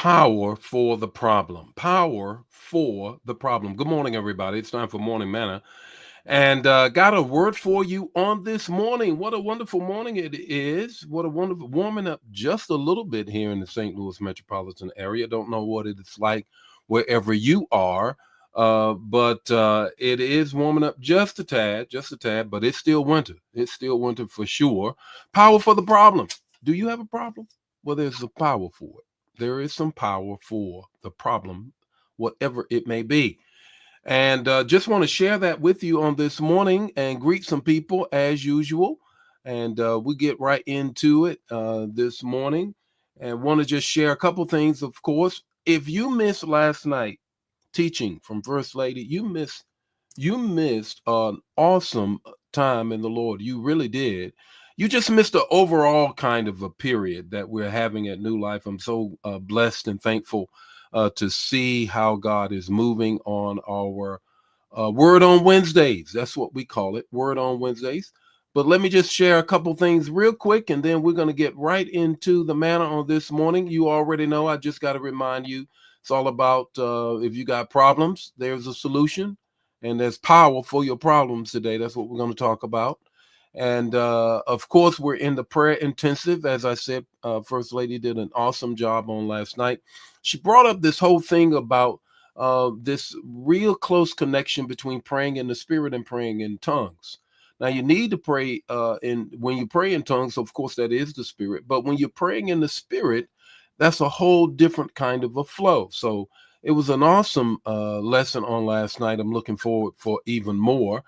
Power for the problem. Power for the problem. Good morning, everybody. It's time for Morning Manna. And got a word for you on this morning. What a wonderful morning it is. What a wonderful warming up just a little bit here in the St. Louis metropolitan area. Don't know what it's like wherever you are. But it is warming up just a tad, but it's still winter. It's still winter for sure. Power for the problem. Do you have a problem? Well, there's a power for it. There is some power for the problem, whatever it may be. And just want to share that with you on this morning and greet some people as usual. And we get right into it this morning and want to just share a couple things, of course. If you missed last night teaching from First Lady, you missed an awesome time in the Lord. You really did. You just missed the overall kind of a period that we're having at New Life. I'm so blessed and thankful to see how God is moving on our Word on Wednesdays. That's what we call it, Word on Wednesdays. But let me just share a couple things real quick, and then we're going to get right into the manna on this morning. You already know, I just got to remind you, it's all about if you got problems, there's a solution, and there's power for your problems today. That's what we're going to talk about. And of course, we're in the prayer intensive. As I said, First Lady did an awesome job on last night. She brought up this whole thing about this real close connection between praying in the spirit and praying in tongues. Now, you need to pray when you pray in tongues, of course, that is the spirit. But when you're praying in the spirit, that's a whole different kind of a flow. So it was an awesome lesson on last night. I'm looking forward for even more.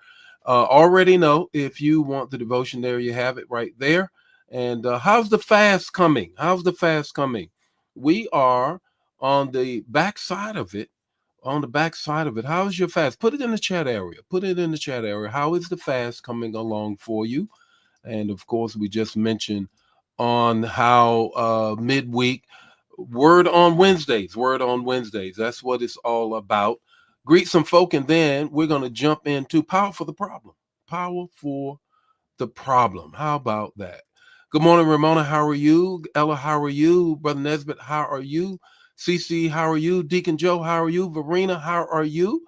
Already know, if you want the devotion, there you have it right there. And how's the fast coming? How's the fast coming? We are on the backside of it. On the backside of it. How's your fast? Put it in the chat area. Put it in the chat area. How is the fast coming along for you? And of course, we just mentioned on how midweek, Word on Wednesdays. Word on Wednesdays. That's what it's all about. Greet some folk, and then we're going to jump into power for the problem. Power for the problem. How about that? Good morning, Ramona. How are you? Ella, how are you? Brother Nesbitt, how are you? CC, how are you? Deacon Joe, how are you? Verena, how are you?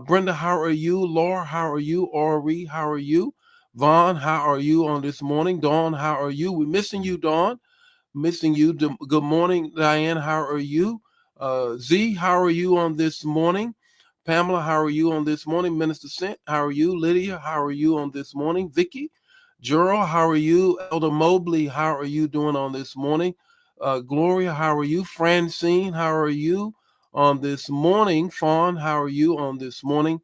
Brenda, how are you? Laura, how are you? Ori, how are you? Vaughn, how are you on this morning? Dawn, how are you? We're missing you, Dawn. Missing you. Good morning, Diane. How are you? Z, how are you on this morning? Pamela, how are you on this morning? Minister Sent, how are you? Lydia, how are you on this morning? Vicky, Gerald, how are you? Elder Mobley, how are you doing on this morning? Gloria, how are you? Francine, how are you on this morning? Fawn, how are you on this morning?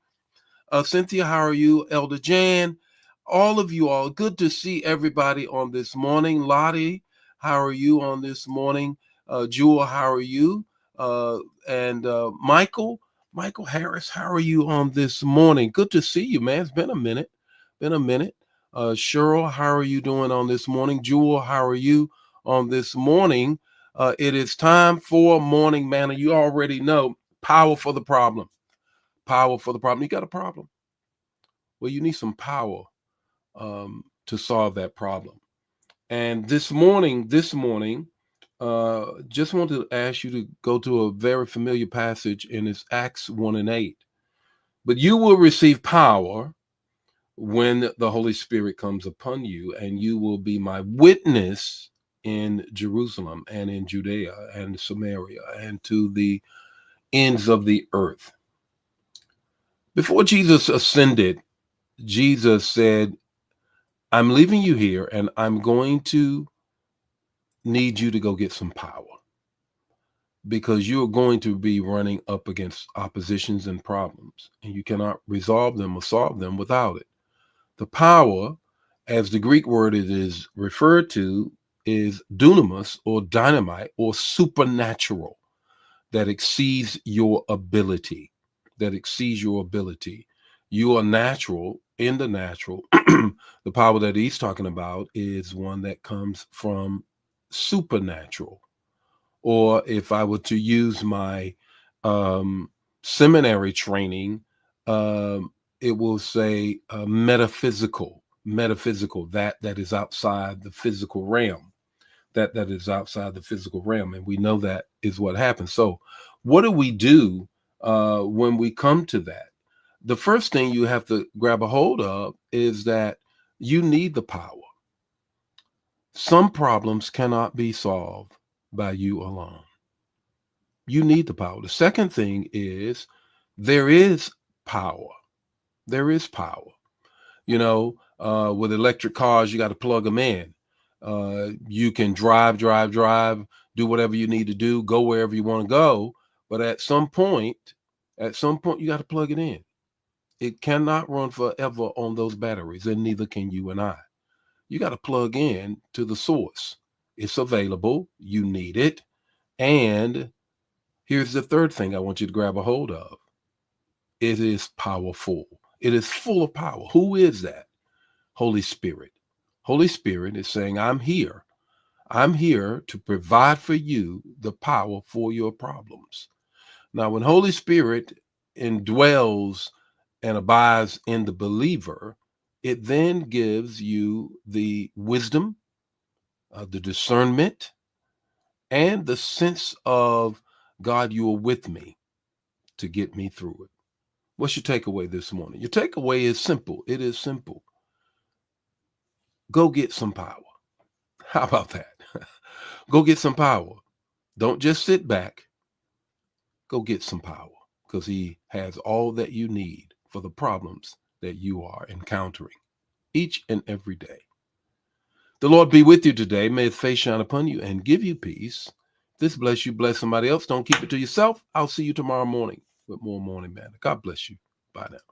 Cynthia, how are you? Elder Jan, all of you all, good to see everybody on this morning. Lottie, how are you on this morning? Jewel, how are you? And Michael Harris, how are you on this morning? Good to see you, man. It's been a minute. Been a minute. Cheryl, how are you doing on this morning? Jewel, how are you on this morning? It is time for Morning Manna. You already know, power for the problem. Power for the problem. You got a problem. Well, you need some power to solve that problem. And this morning, just want to ask you to go to a very familiar passage, and it's Acts 1 and 8. But you will receive power when the Holy Spirit comes upon you, and you will be my witness in Jerusalem and in Judea and Samaria and to the ends of the earth. Before Jesus ascended, Jesus said, I'm leaving you here, and I'm going to need you to go get some power, because you're going to be running up against oppositions and problems, and you cannot resolve them or solve them without it. The power, as the Greek word it is referred to, is dunamis or dynamite or supernatural, that exceeds your ability, that exceeds your ability. You are natural in the natural. The power that he's talking about is one that comes from supernatural. Or if I were to use my um, seminary training, it will say metaphysical, that is outside the physical realm. that is outside the physical realm, and we know that is what happens. So, what do we do when we come to that? The first thing you have to grab a hold of is that you need the power. Some problems cannot be solved by you alone. You need the power. The second thing is there is power. There is power. With electric cars, you got to plug them in. You can drive, do whatever you need to do, go wherever you want to go. But at some point, you got to plug it in. It cannot run forever on those batteries, and neither can you and I. You got to plug in to the source. It's available. You need it. And here's the third thing I want you to grab a hold of. It is powerful. It is full of power. Who is that? Holy Spirit. Holy Spirit is saying, I'm here. I'm here to provide for you the power for your problems. Now, when Holy Spirit indwells and abides in the believer, it then gives you the wisdom, the discernment, and the sense of, God, you are with me to get me through it. What's your takeaway this morning? Your takeaway is simple. It is simple. Go get some power. How about that? Go get some power. Don't just sit back. Go get some power, because he has all that you need for the problems that you are encountering each and every day. The Lord be with you today. May his face shine upon you and give you peace. If this bless you, bless somebody else. Don't keep it to yourself. I'll see you tomorrow morning with more Morning Manna. God bless you. Bye now.